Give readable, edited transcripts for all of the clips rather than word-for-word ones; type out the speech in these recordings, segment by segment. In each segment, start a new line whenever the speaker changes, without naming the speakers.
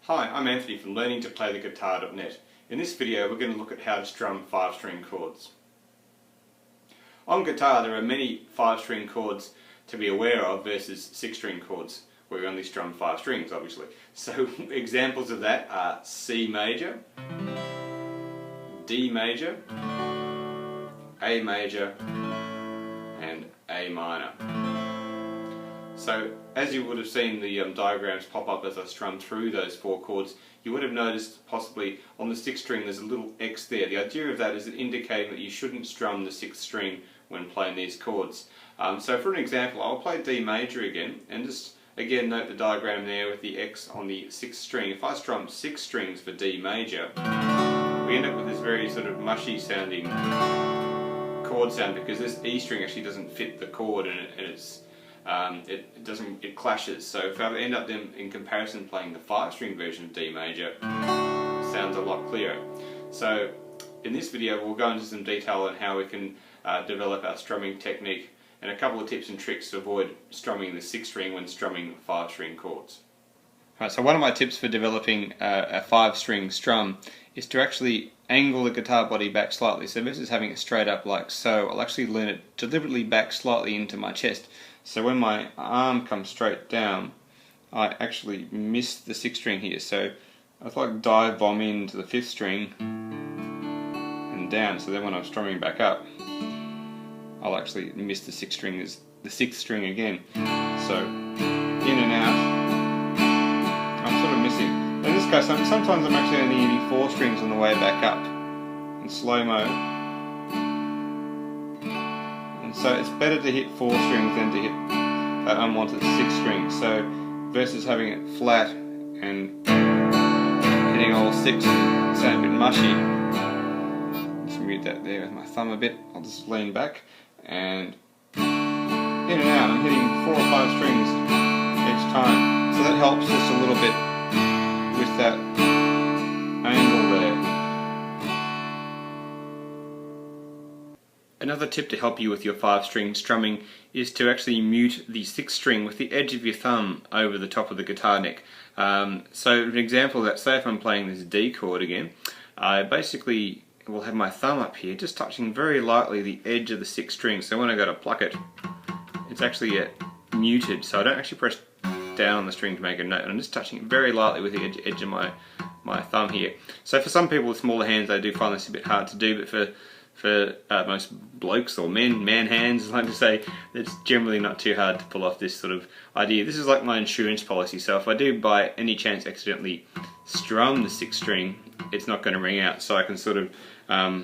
Hi, I'm Anthony from learningtoplaytheguitar.net. In this video we're going to look at how to strum 5-string chords. On guitar there are many 5-string chords to be aware of versus 6-string chords where we only strum 5 strings obviously. So examples of that are C major, D major, A major and A minor. So as you would have seen the diagrams pop up as I strum through those 4 chords, you would have noticed possibly on the 6th string there's a little X there. The idea of that is indicating that you shouldn't strum the 6th string when playing these chords. So for an example, I'll play D major again and just again note the diagram there with the X on the 6th string. If I strum 6 strings for D major, we end up with this very sort of mushy sounding chord sound because this E string actually doesn't fit the chord and it clashes. So if I end up then in comparison playing the 5-string version of D major, it sounds a lot clearer. So in this video we'll go into some detail on how we can develop our strumming technique and a couple of tips and tricks to avoid strumming the 6th string when strumming 5-string chords. Right, so one of my tips for developing a 5-string strum is to actually angle the guitar body back slightly. So versus having it straight up like so, I'll actually lean it deliberately back slightly into my chest. So when my arm comes straight down, I actually miss the 6th string here. So I like dive bomb into the 5th string and down. So then when I'm strumming back up, I'll actually miss the 6th string as the 6th string again. So in and out, I'm sort of missing. In this case, sometimes I'm actually only hitting 4 strings on the way back up in slow-mo. So it's better to hit 4 strings than to hit that unwanted 6th string. So versus having it flat and hitting all 6 and sound a bit mushy. Just mute that there with my thumb a bit. I'll just lean back and in and out. I'm hitting 4 or 5 strings each time. So that helps just a little bit with that angle there. Another tip to help you with your 5-string strumming is to actually mute the 6th string with the edge of your thumb over the top of the guitar neck. So an example of that, say if I'm playing this D chord again, I basically will have my thumb up here just touching very lightly the edge of the 6th string. So when I go to pluck it, it's actually muted, so I don't actually press down on the string to make a note. I'm just touching it very lightly with the edge of my thumb here. So for some people with smaller hands they do find this a bit hard to do, but for most blokes or man hands, I like to say, it's generally not too hard to pull off this sort of idea. This is like my insurance policy, so if I do by any chance accidentally strum the 6th string, it's not going to ring out, so I can sort of quite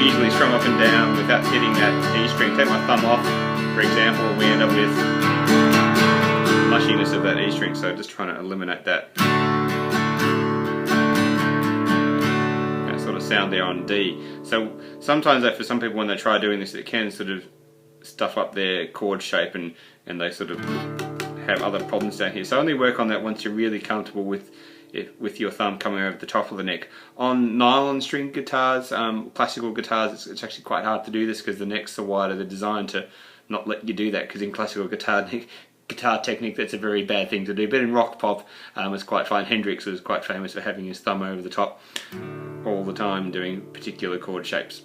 easily strum up and down without hitting that E string. Take my thumb off, for example, we end up with mushiness of that E string, so just trying to eliminate that sound there on D. So sometimes for some people when they try doing this, it can sort of stuff up their chord shape and they sort of have other problems down here. So only work on that once you're really comfortable with your thumb coming over the top of the neck. On nylon string guitars, classical guitars, it's actually quite hard to do this because the necks are wider. They're designed to not let you do that because in classical guitar technique that's a very bad thing to do, but in rock pop it's quite fine. Hendrix was quite famous for having his thumb over the top all the time doing particular chord shapes.